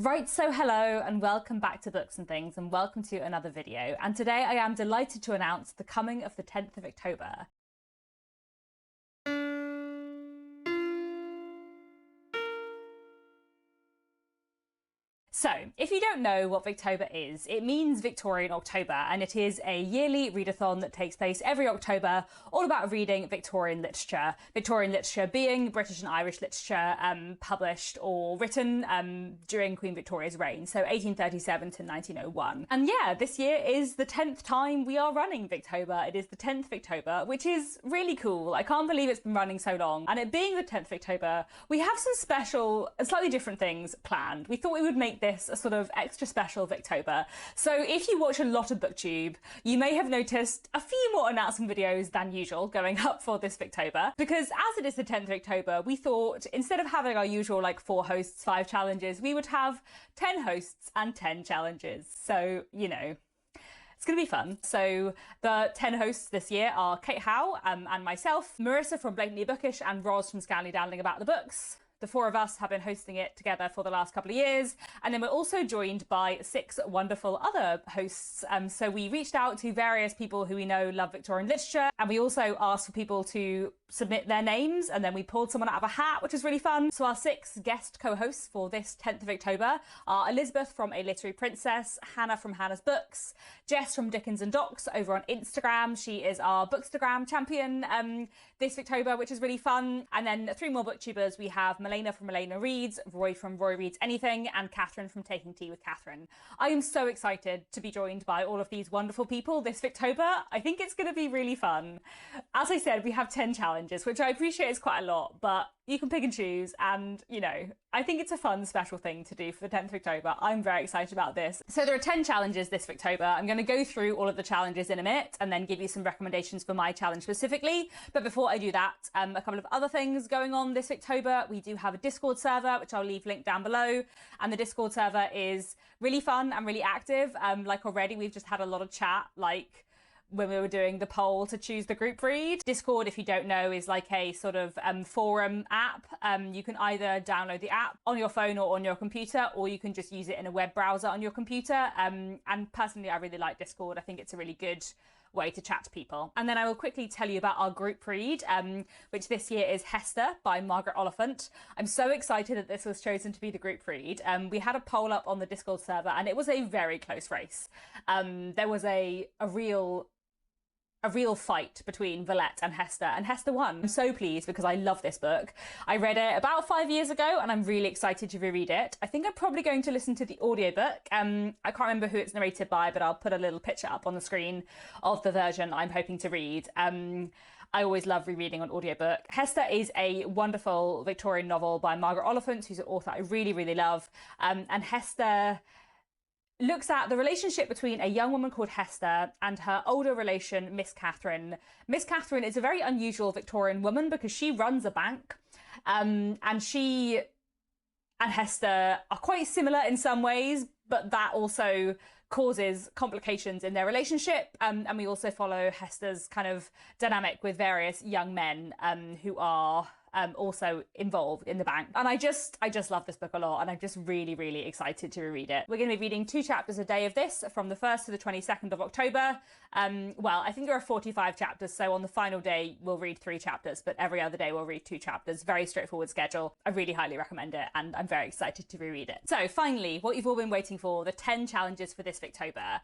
Right, so hello and welcome back to Books and Things and welcome to another video. And today I am delighted to announce the coming of the 10th of October. So, if you don't know what Victober is, it means Victorian October, and it is a yearly readathon that takes place every October, all about reading Victorian literature. Victorian literature being British and Irish literature published or written during Queen Victoria's reign, so 1837 to 1901. And yeah, this year is the 10th time we are running Victober. It is the 10th Victober, which is really cool. I can't believe it's been running so long. And it being the 10th Victober, we have some special and slightly different things planned. We thought we would make this a sort of extra special Victober. So if you watch a lot of BookTube, you may have noticed a few more announcement videos than usual going up for this Victober, because as it is the 10th of October, we thought instead of having our usual 4 hosts, 5 challenges, we would have 10 hosts and 10 challenges. So, you know, it's going to be fun. So the 10 hosts this year are Kate Howe and myself, Marissa from Blatantly Bookish and Roz from Scally Daddling About the Books. The 4 of us have been hosting it together for the last couple of years. And then we're also joined by 6 wonderful other hosts. So we reached out to various people who we know love Victorian literature. And we also asked for people to submit their names. And then we pulled someone out of a hat, which was really fun. So our 6 guest co-hosts for this 10th of October are Elizabeth from A Literary Princess, Hannah from Hannah's Books, Jess from Dickens and Docs over on Instagram. She is our Bookstagram champion this October, which is really fun. And then 3 more booktubers. We have Milena from Milena Reads, Roy from Roy Reads Anything, and Catherine from Taking Tea with Catherine. I am so excited to be joined by all of these wonderful people this Victober. I think it's going to be really fun. As I said, we have 10 challenges, which I appreciate is quite a lot, but you can pick and choose, and you know, I think it's a fun special thing to do for the 10th of October. I'm very excited about this. So there are 10 challenges this Victober. I'm going to go through all of the challenges in a minute and then give you some recommendations for my challenge specifically. But before I do that, a couple of other things going on this October. We do have a Discord server, which I'll leave linked down below. And the Discord server is really fun and really active. Already we've just had a lot of chat, when we were doing the poll to choose the group read. Discord, if you don't know, is like a sort of forum app. You can either download the app on your phone or on your computer, or you can just use it in a web browser on your computer. And personally, I really like Discord. I think it's a really good way to chat to people. And then I will quickly tell you about our group read, which this year is Hester by Margaret Oliphant. I'm so excited that this was chosen to be the group read. We had a poll up on the Discord server and it was a very close race. There was a real fight between Valette and Hester won. I'm so pleased because I love this book. I read it about 5 years ago and I'm really excited to reread it. I think I'm probably going to listen to the audiobook. I can't remember who it's narrated by, but I'll put a little picture up on the screen of the version I'm hoping to read. I always love rereading on audiobook. Hester is a wonderful Victorian novel by Margaret Oliphant, who's an author I really, really love. And Hester looks at the relationship between a young woman called Hester and her older relation, Miss Catherine. Miss Catherine is a very unusual Victorian woman because she runs a bank, and she and Hester are quite similar in some ways, but that also causes complications in their relationship. And we also follow Hester's kind of dynamic with various young men who are also involved in the bank. And I just love this book a lot, and I'm just really, really excited to reread it. We're going to be reading 2 chapters a day of this from the 1st to the 22nd of October. Well, I think there are 45 chapters, so on the final day we'll read 3 chapters, but every other day we'll read 2 chapters. Very straightforward schedule. I really highly recommend it, and I'm very excited to reread it. So finally, what you've all been waiting for, the 10 challenges for this Victober.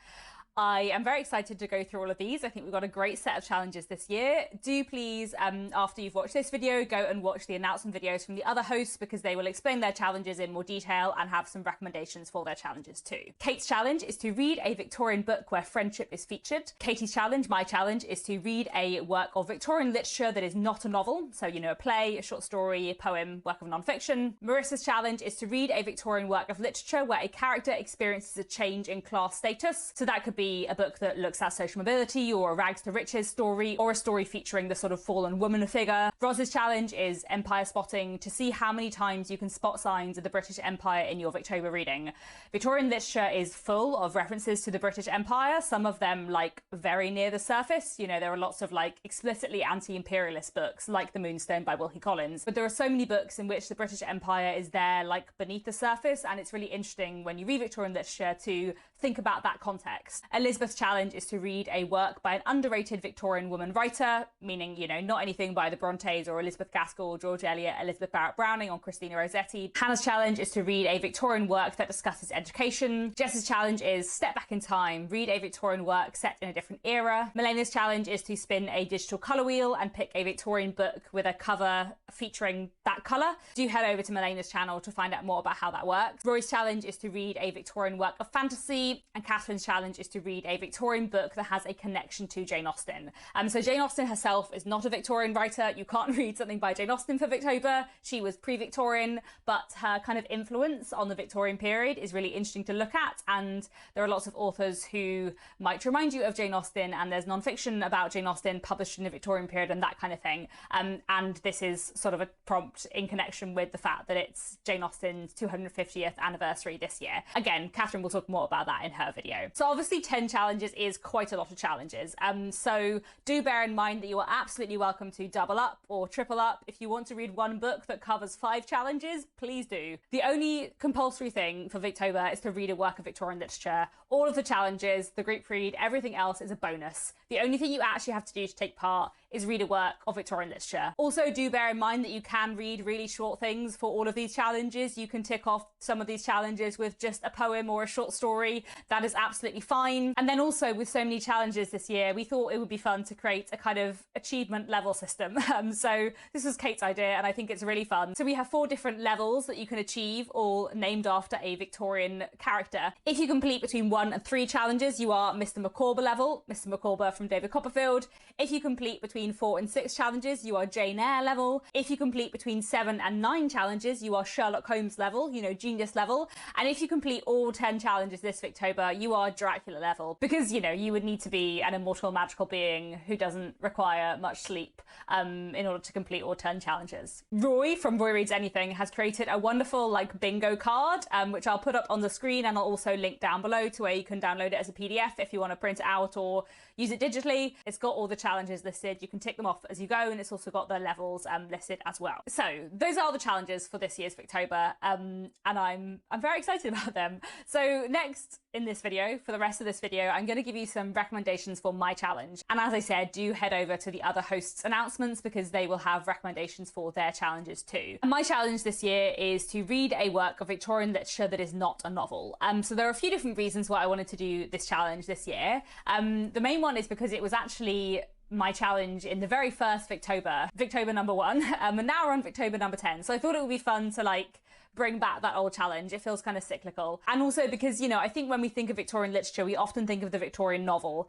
I am very excited to go through all of these. I think we've got a great set of challenges this year. Do please, after you've watched this video, go and watch the announcement videos from the other hosts, because they will explain their challenges in more detail and have some recommendations for their challenges too. Kate's challenge is to read a Victorian book where friendship is featured. Katie's challenge, my challenge, is to read a work of Victorian literature that is not a novel. So, you know, a play, a short story, a poem, work of non-fiction. Marissa's challenge is to read a Victorian work of literature where a character experiences a change in class status. So that could be be a book that looks at social mobility or a rags to riches story or a story featuring the sort of fallen woman figure. Roz's challenge is empire spotting, to see how many times you can spot signs of the British Empire in your Victober reading. Victorian literature is full of references to the British Empire, some of them like very near the surface. You know, there are lots of like explicitly anti-imperialist books like The Moonstone by Wilkie Collins, but there are so many books in which the British Empire is there like beneath the surface, and it's really interesting when you read Victorian literature to think about that context. Elizabeth's challenge is to read a work by an underrated Victorian woman writer, meaning, you know, not anything by the Brontes or Elizabeth Gaskell, George Eliot, Elizabeth Barrett Browning or Christina Rossetti. Hannah's challenge is to read a Victorian work that discusses education. Jess's challenge is step back in time, read a Victorian work set in a different era. Milena's challenge is to spin a digital colour wheel and pick a Victorian book with a cover featuring that colour. Do head over to Milena's channel to find out more about how that works. Rory's challenge is to read a Victorian work of fantasy, and Catherine's challenge is to read a Victorian book that has a connection to Jane Austen. So Jane Austen herself is not a Victorian writer. You can't read something by Jane Austen for Victober. She was pre-Victorian, but her kind of influence on the Victorian period is really interesting to look at, and there are lots of authors who might remind you of Jane Austen, and there's non-fiction about Jane Austen published in the Victorian period and that kind of thing. And this is sort of a prompt in connection with the fact that it's Jane Austen's 250th anniversary this year. Again, Catherine will talk more about that in her video. So obviously 10 challenges is quite a lot of challenges. So do bear in mind that you are absolutely welcome to double up or triple up. If you want to read one book that covers 5 challenges, please do. The only compulsory thing for Victober is to read a work of Victorian literature. All of the challenges, the group read, everything else is a bonus. The only thing you actually have to do to take part is read a work of Victorian literature. Also, do bear in mind that you can read really short things for all of these challenges. You can tick off some of these challenges with just a poem or a short story. That is absolutely fine. And then also, with so many challenges this year, we thought it would be fun to create a kind of achievement level system. So this was Kate's idea, and I think it's really fun. So we have 4 different levels that you can achieve, all named after a Victorian character. If you complete between 1 and 3 challenges, you are Mr. Micawber level, Mr. Micawber from David Copperfield. If you complete between 4 and 6 challenges, you are Jane Eyre level. If you complete between 7 and 9 challenges, you are Sherlock Holmes level, you know, genius level. And if you complete all 10 challenges this Victober, you are Dracula level, because, you know, you would need to be an immortal magical being who doesn't require much sleep in order to complete all 10 challenges. Roy from Roy Reads Anything has created a wonderful like bingo card, which I'll put up on the screen, and I'll also link down below to where you can download it as a PDF if you want to print it out or use it digitally. It's got all the challenges listed. You can tick them off as you go, and it's also got the levels listed as well. So those are the challenges for this year's Victober, and I'm very excited about them. So next in this video, for the rest of this video, I'm going to give you some recommendations for my challenge. And as I said, do head over to the other hosts' announcements because they will have recommendations for their challenges too. And my challenge this year is to read a work of Victorian literature that is not a novel. So there are a few different reasons why I wanted to do this challenge this year. The main one is because it was actually my challenge in the very first Victober, Victober number 1, and now we're on Victober number 10. So I thought it would be fun to like bring back that old challenge. It feels kind of cyclical. And also because, you know, I think when we think of Victorian literature, we often think of the Victorian novel,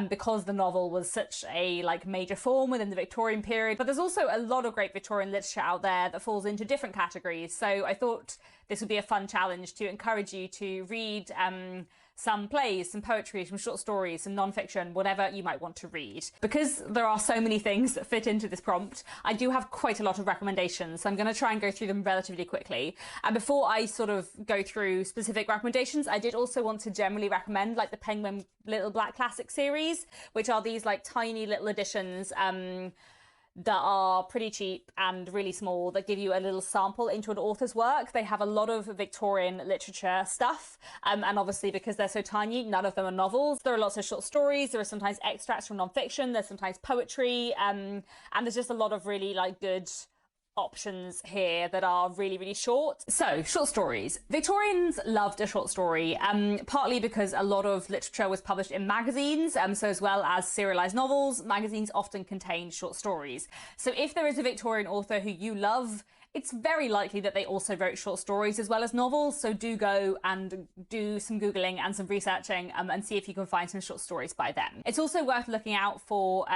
because the novel was such a like major form within the Victorian period. But there's also a lot of great Victorian literature out there that falls into different categories. So I thought this would be a fun challenge to encourage you to read some plays, some poetry, some short stories, some non-fiction, whatever you might want to read. Because there are so many things that fit into this prompt, I do have quite a lot of recommendations, so I'm going to try and go through them relatively quickly. And before I sort of go through specific recommendations, I did also want to generally recommend like the Penguin Little Black Classic series, which are these like tiny little editions that are pretty cheap and really small, that give you a little sample into an author's work. They have a lot of Victorian literature stuff, and obviously because they're so tiny, none of them are novels. There are lots of short stories, there are sometimes extracts from non-fiction, there's sometimes poetry, and there's just a lot of really like good options here that are really, really short. So, short stories. Victorians loved a short story, partly because a lot of literature was published in magazines, so as well as serialized novels, magazines often contained short stories. So if there is a Victorian author who you love, it's very likely that they also wrote short stories as well as novels, so do go and do some Googling and some researching and see if you can find some short stories by them. It's also worth looking out for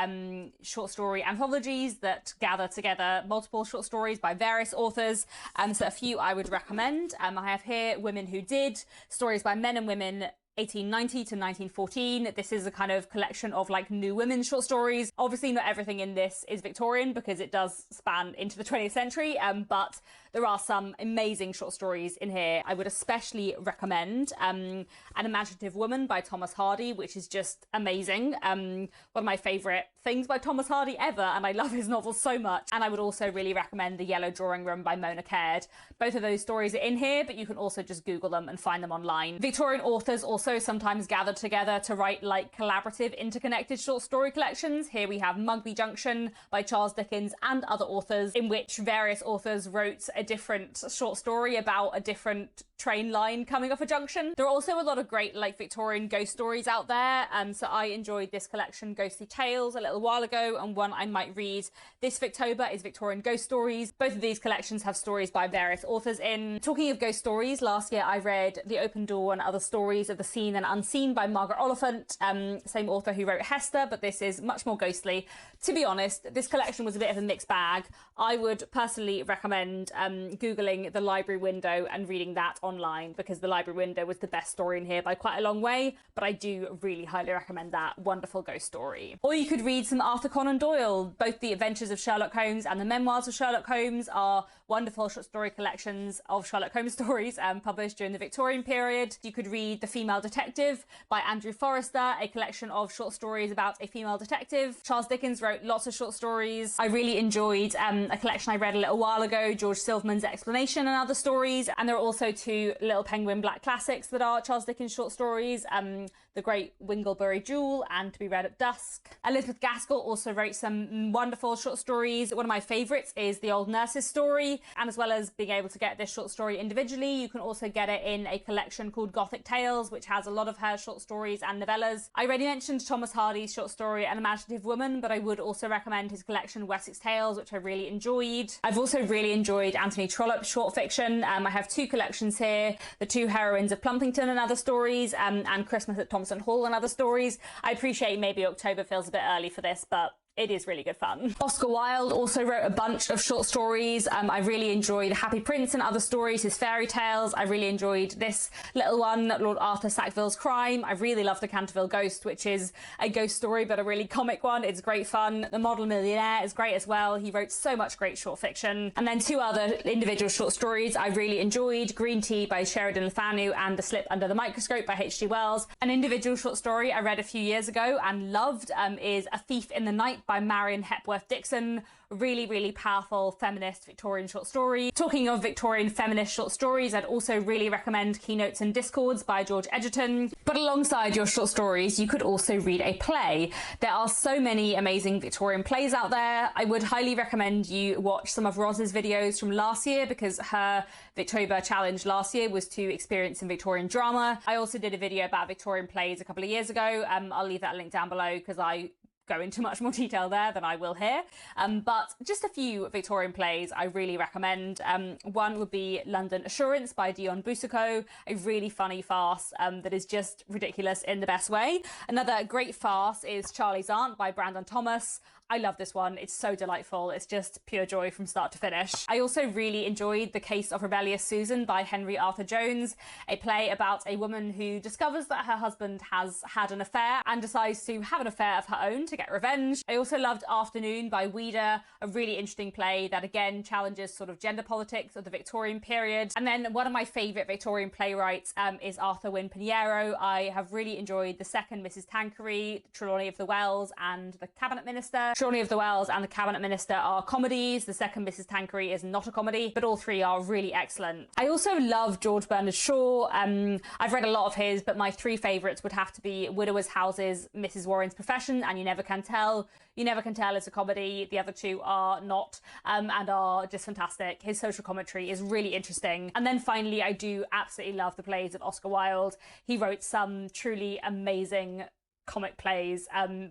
short story anthologies that gather together multiple short stories by various authors, so a few I would recommend. I have here Women Who Did, stories by men and women 1890 to 1914. This is a kind of collection of like new women's short stories. Obviously not everything in this is Victorian because it does span into the 20th century, but there are some amazing short stories in here. I would especially recommend An Imaginative Woman by Thomas Hardy, which is just amazing. One of my favourite things by Thomas Hardy ever, and I love his novels so much. And I would also really recommend The Yellow Drawing Room by Mona Caird. Both of those stories are in here, but you can also just Google them and find them online. Victorian authors also sometimes gather together to write like collaborative, interconnected short story collections. Here we have Mugby Junction by Charles Dickens and other authors, in which various authors wrote a different short story about a different train line coming off a junction. There are also a lot of great like Victorian ghost stories out there, so I enjoyed this collection Ghostly Tales a little while ago, and one I might read this Victober is Victorian Ghost Stories. Both of these collections have stories by various authors in. Talking of ghost stories, last year I read The Open Door and Other Stories of the Seen and Unseen by Margaret Oliphant, same author who wrote Hester, but this is much more ghostly. To be honest, this collection was a bit of a mixed bag. I would personally recommend Googling The Library Window and reading that online, because The Library Window was the best story in here by quite a long way, but I do really highly recommend that wonderful ghost story. Or you could read some Arthur Conan Doyle. Both The Adventures of Sherlock Holmes and The Memoirs of Sherlock Holmes are wonderful short story collections of Sherlock Holmes stories published during the Victorian period. You could read The Female Detective by Andrew Forrester, a collection of short stories about a female detective. Charles Dickens wrote lots of short stories. I really enjoyed a collection I read a little while ago, George Silverman's Explanation and Other Stories. And there are also two Little Penguin Black classics that are Charles Dickens short stories, The Great Winglebury Duel and To Be Read at Dusk. Elizabeth Gaskell also wrote some wonderful short stories. One of my favourites is The Old Nurse's Story, and as well as being able to get this short story individually, you can also get it in a collection called Gothic Tales, which has a lot of her short stories and novellas. I already mentioned Thomas Hardy's short story An Imaginative Woman, but I would also recommend his collection Wessex Tales, which I really enjoyed. I've also really enjoyed Anthony Trollope's short fiction. I have two collections here, The Two Heroines of Plumpington and Other Stories, and Christmas at Thompson Hall and Other Stories. I appreciate maybe October feels a bit early for this, but it is really good fun. Oscar Wilde also wrote a bunch of short stories. I really enjoyed Happy Prince and Other Stories, his fairy tales. I really enjoyed this little one, Lord Arthur Sackville's Crime. I really love The Canterville Ghost, which is a ghost story but a really comic one. It's great fun. The Model Millionaire is great as well. He wrote so much great short fiction. And then two other individual short stories I really enjoyed, Green Tea by Sheridan Le Fanu and The Slip Under the Microscope by H.G. Wells. An individual short story I read a few years ago and loved is A Thief in the Night by Marion Hepworth Dixon. Really, really powerful feminist Victorian short story. Talking of Victorian feminist short stories, I'd also really recommend Keynotes and Discords by George Egerton. But alongside your short stories, you could also read a play. There are so many amazing Victorian plays out there. I would highly recommend you watch some of Roz's videos from last year, because her Victober challenge last year was to experience some Victorian drama. I also did a video about Victorian plays a couple of years ago. I'll leave that link down below because I go into much more detail there than I will here. But just a few Victorian plays I really recommend. One would be London Assurance by Dion Boucicault, a really funny farce that is just ridiculous in the best way. Another great farce is Charlie's Aunt by Brandon Thomas. I love this one. It's so delightful. It's just pure joy from start to finish. I also really enjoyed The Case of Rebellious Susan by Henry Arthur Jones, a play about a woman who discovers that her husband has had an affair and decides to have an affair of her own to get revenge. I also loved Afternoon by Ouida, a really interesting play that again challenges sort of gender politics of the Victorian period. And then one of my favourite Victorian playwrights is Arthur Wynne Pinheiro. I have really enjoyed The Second Mrs. Tanqueray, Trelawney of the Wells and The Cabinet Minister. Trelawney of the Wells and The Cabinet Minister are comedies. The Second Mrs. Tanqueray is not a comedy, but all three are really excellent. I also love George Bernard Shaw. I've read a lot of his, but my three favourites would have to be Widower's Houses, Mrs. Warren's Profession, and You Never Can Tell. You Never Can Tell is a comedy. The other two are not, and are just fantastic. His social commentary is really interesting. And then finally, I do absolutely love the plays of Oscar Wilde. He wrote some truly amazing comic plays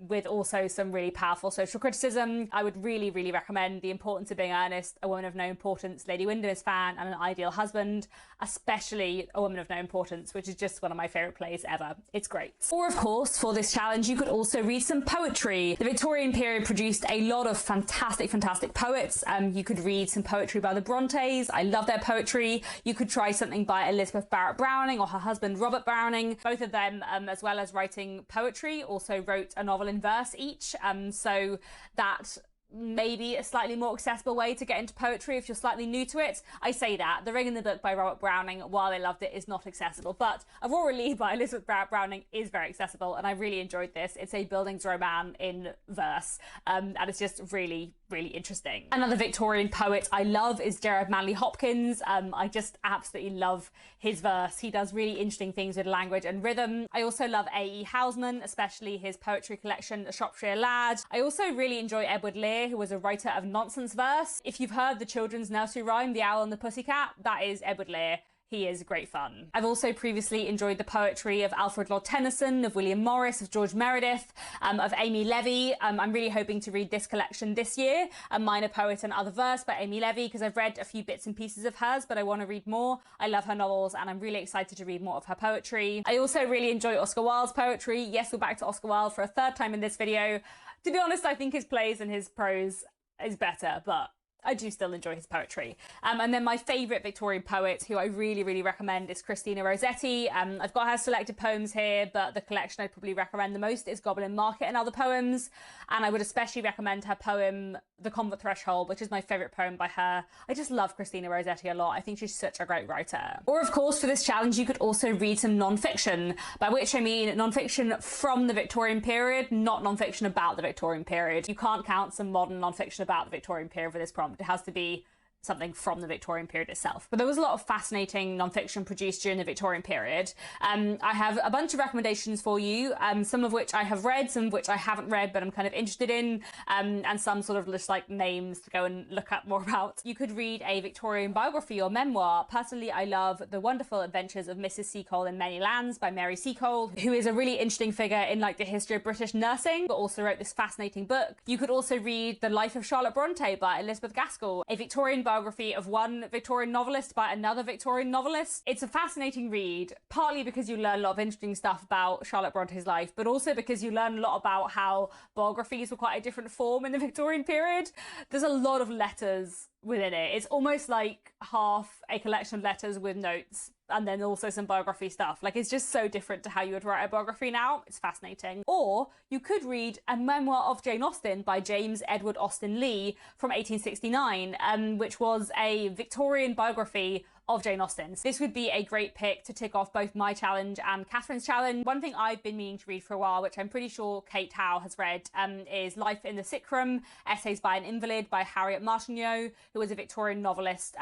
with also some really powerful social criticism. I would really, really recommend The Importance of Being Earnest, A Woman of No Importance, Lady Wyndham is Fan, and An Ideal Husband, especially A Woman of No Importance, which is just one of my favourite plays ever. It's great. Or of course, for this challenge, you could also read some poetry. The Victorian period produced a lot of fantastic poets. You could read some poetry by the Brontes. I love their poetry. You could try something by Elizabeth Barrett Browning or her husband Robert Browning. Both of them, as well as writing poetry, also wrote a novel in verse each, so that maybe a slightly more accessible way to get into poetry if you're slightly new to it. I say that. The Ring and the Book by Robert Browning, while I loved it, is not accessible, but Aurora Leigh by Elizabeth Barrett Browning is very accessible, and I really enjoyed this. It's a Bildungsroman in verse, and it's just really, really interesting. Another Victorian poet I love is Gerard Manley Hopkins. I just absolutely love his verse. He does really interesting things with language and rhythm. I also love A.E. Housman, especially his poetry collection, A Shropshire Lad. I also really enjoy Edward Lear, who was a writer of nonsense verse. If you've heard the children's nursery rhyme, The Owl and the Pussycat, that is Edward Lear. He is great fun. I've also previously enjoyed the poetry of Alfred Lord Tennyson, of William Morris, of George Meredith, of Amy Levy. I'm really hoping to read this collection this year, A Minor Poet and Other Verse by Amy Levy, because I've read a few bits and pieces of hers, but I want to read more. I love her novels, and I'm really excited to read more of her poetry. I also really enjoy Oscar Wilde's poetry. Yes, we're back to Oscar Wilde for a third time in this video. To be honest, I think his plays and his prose is better, but I do still enjoy his poetry. And then my favourite Victorian poet, who I really, really recommend, is Christina Rossetti. I've got her selected poems here, but the collection I'd probably recommend the most is Goblin Market and Other Poems. And I would especially recommend her poem, The Convent Threshold, which is my favourite poem by her. I just love Christina Rossetti a lot. I think she's such a great writer. Or of course, for this challenge, you could also read some non-fiction, by which I mean non-fiction from the Victorian period, not non-fiction about the Victorian period. You can't count some modern non-fiction about the Victorian period for this prompt. It has to be something from the Victorian period itself. But there was a lot of fascinating non-fiction produced during the Victorian period. I have a bunch of recommendations for you, some of which I have read, some of which I haven't read but I'm kind of interested in, and some sort of just like names to go and look up more about. You could read a Victorian biography or memoir. Personally, I love The Wonderful Adventures of Mrs. Seacole in Many Lands by Mary Seacole, who is a really interesting figure in like the history of British nursing, but also wrote this fascinating book. You could also read The Life of Charlotte Bronte by Elizabeth Gaskell, a Victorian biography of one Victorian novelist by another Victorian novelist. It's a fascinating read, partly because you learn a lot of interesting stuff about Charlotte Bronte's life, but also because you learn a lot about how biographies were quite a different form in the Victorian period. There's a lot of letters within it. It's almost like half a collection of letters with notes and then also some biography stuff. Like, it's just so different to how you would write a biography now. It's fascinating. Or you could read A Memoir of Jane Austen by James Edward Austen Lee from 1869, which was a Victorian biography of Jane Austen. So this would be a great pick to tick off both my challenge and Catherine's challenge. One thing I've been meaning to read for a while, which I'm pretty sure Kate Howe has read, is Life in the Sick Room, Essays by an Invalid by Harriet Martineau, who was a Victorian novelist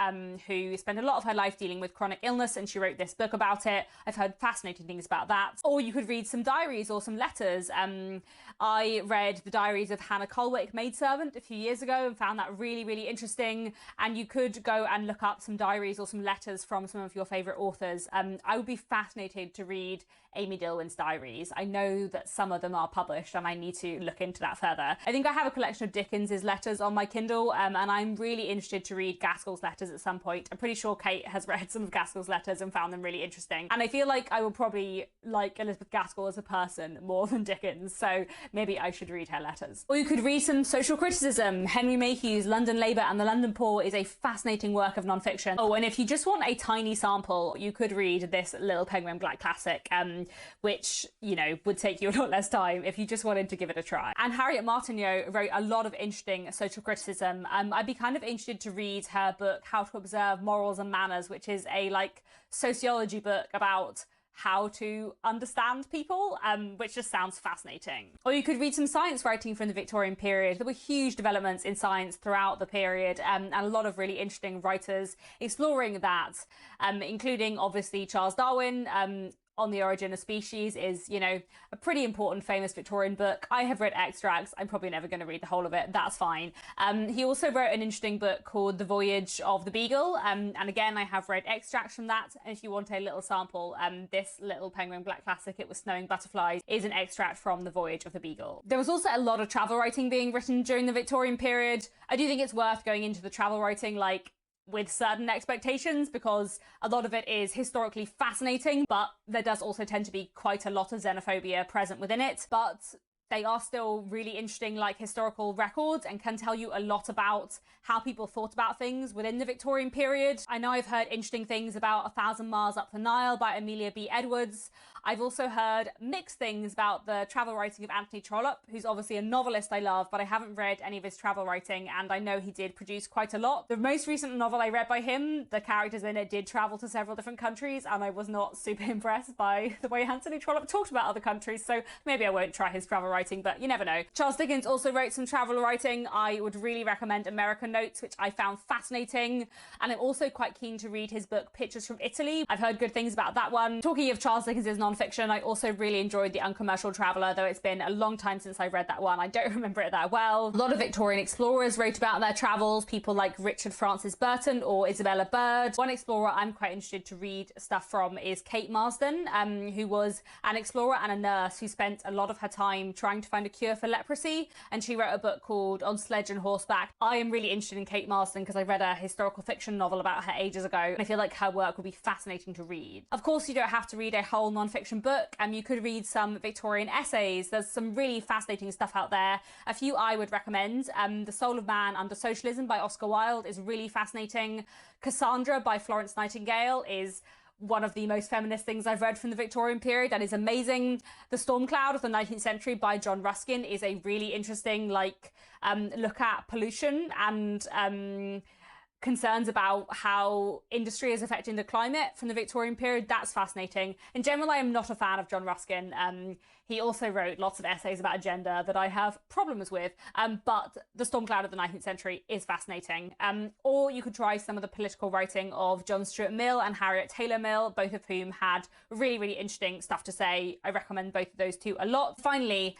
who spent a lot of her life dealing with chronic illness, and she wrote this book about it. I've heard fascinating things about that. Or you could read some diaries or some letters. I read the diaries of Hannah Colwick, maidservant, a few years ago and found that really, really interesting. And you could go and look up some diaries or some letters from some of your favourite authors. I would be fascinated to read Amy Dillwyn's diaries. I know that some of them are published and I need to look into that further. I think I have a collection of Dickens's letters on my Kindle, and I'm really interested to read Gaskell's letters at some point. I'm pretty sure Kate has read some of Gaskell's letters and found them really interesting. And I feel like I will probably like Elizabeth Gaskell as a person more than Dickens, so maybe I should read her letters. Or you could read some social criticism. Henry Mayhew's London Labour and the London Poor is a fascinating work of non-fiction. Oh, and if you just want a tiny sample, you could read this Little Penguin Black classic, which, you know, would take you a lot less time if you just wanted to give it a try. And Harriet Martineau wrote a lot of interesting social criticism. I'd be kind of interested to read her book, How to Observe Morals and Manners, which is a sociology book about how to understand people, which just sounds fascinating. Or you could read some science writing from the Victorian period. There were huge developments in science throughout the period, and a lot of really interesting writers exploring that, including obviously Charles Darwin, On the Origin of Species is, you know, a pretty important, famous Victorian book. I have read extracts. I'm probably never going to read the whole of it. That's fine. He also wrote an interesting book called The Voyage of the Beagle. And again, I have read extracts from that. And if you want a little sample, this little Penguin Black classic, It Was Snowing Butterflies, is an extract from The Voyage of the Beagle. There was also a lot of travel writing being written during the Victorian period. I do think it's worth going into the travel writing, like, with certain expectations, because a lot of it is historically fascinating, but there does also tend to be quite a lot of xenophobia present within it. But they are still really interesting, like, historical records, and can tell you a lot about how people thought about things within the Victorian period. I know I've heard interesting things about 1,000 Miles Up the Nile by Amelia B. Edwards. I've also heard mixed things about the travel writing of Anthony Trollope, who's obviously a novelist I love, but I haven't read any of his travel writing, and I know he did produce quite a lot. The most recent novel I read by him, the characters in it did travel to several different countries, and I was not super impressed by the way Anthony Trollope talked about other countries, so maybe I won't try his travel writing, but you never know. Charles Dickens also wrote some travel writing. I would really recommend American Notes, which I found fascinating, and I'm also quite keen to read his book Pictures from Italy. I've heard good things about that one. Talking of Charles Dickens' non-fiction, I also really enjoyed The Uncommercial Traveller, though it's been a long time since I read that one. I don't remember it that well. A lot of Victorian explorers wrote about their travels, people like Richard Francis Burton or Isabella Bird. One explorer I'm quite interested to read stuff from is Kate Marsden, who was an explorer and a nurse who spent a lot of her time trying to find a cure for leprosy, and she wrote a book called On Sledge and Horseback. I am really interested in Kate Marsden because I read a historical fiction novel about her ages ago, and I feel like her work would be fascinating to read. Of course, you don't have to read a whole non-fiction book. You could read some Victorian essays. There's some really fascinating stuff out there. A few I would recommend. The Soul of Man Under Socialism by Oscar Wilde is really fascinating. Cassandra by Florence Nightingale is one of the most feminist things I've read from the Victorian period and is amazing. The Storm Cloud of the 19th Century by John Ruskin is a really interesting, like, look at pollution and concerns about how industry is affecting the climate from the Victorian period. That's fascinating. In general, I am not a fan of John Ruskin. He also wrote lots of essays about gender that I have problems with, but The Storm Cloud of the 19th Century is fascinating. Or you could try some of the political writing of John Stuart Mill and Harriet Taylor Mill, both of whom had really, really interesting stuff to say. I recommend both of those two a lot. Finally,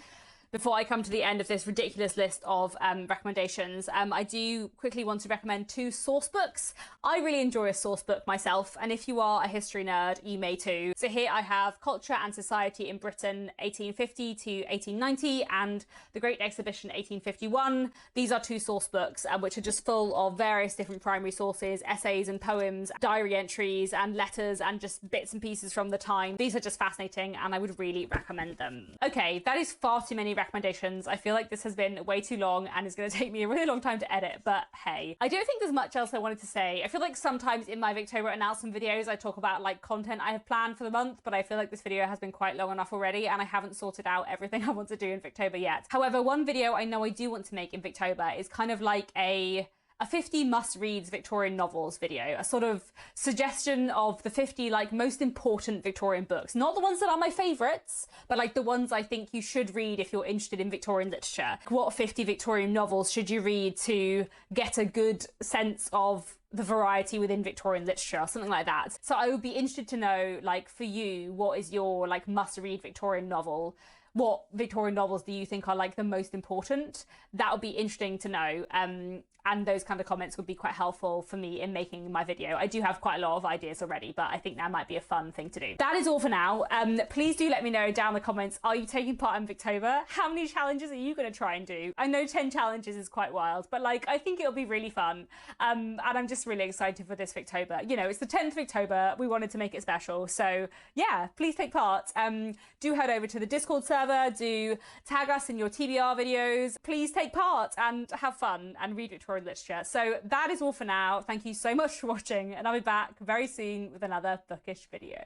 before I come to the end of this ridiculous list of recommendations, I do quickly want to recommend two source books. I really enjoy a source book myself, and if you are a history nerd, you may too. So here I have Culture and Society in Britain 1850 to 1890 and The Great Exhibition 1851. These are two source books which are just full of various different primary sources, essays and poems, diary entries and letters and just bits and pieces from the time. These are just fascinating and I would really recommend them. Okay, that is far too many recommendations. I feel like this has been way too long and is going to take me a really long time to edit, but hey. I don't think there's much else I wanted to say. I feel like sometimes in my Victober announcement videos I talk about like content I have planned for the month, but I feel like this video has been quite long enough already and I haven't sorted out everything I want to do in Victober yet. However, one video I know I do want to make in Victober is kind of like a 50 must-reads Victorian novels video, a sort of suggestion of the 50 like most important Victorian books. Not the ones that are my favourites, but like the ones I think you should read if you're interested in Victorian literature. What 50 Victorian novels should you read to get a good sense of the variety within Victorian literature, something like that. So I would be interested to know, like, for you, what is your like must-read Victorian novel? What Victorian novels do you think are like the most important? That would be interesting to know. And those kind of comments would be quite helpful for me in making my video. I do have quite a lot of ideas already, but I think that might be a fun thing to do. That is all for now. Please do let me know down in the comments, are you taking part in Victober? How many challenges are you going to try and do? I know 10 challenges is quite wild, but like I think it'll be really fun. And I'm just really excited for this Victober. You know, it's the 10th Victober. We wanted to make it special. So yeah, please take part. Do head over to the Discord server. Do tag us in your TBR videos. Please take part and have fun and read Victorian literature. So that is all for now. Thank you so much for watching, and I'll be back very soon with another bookish video.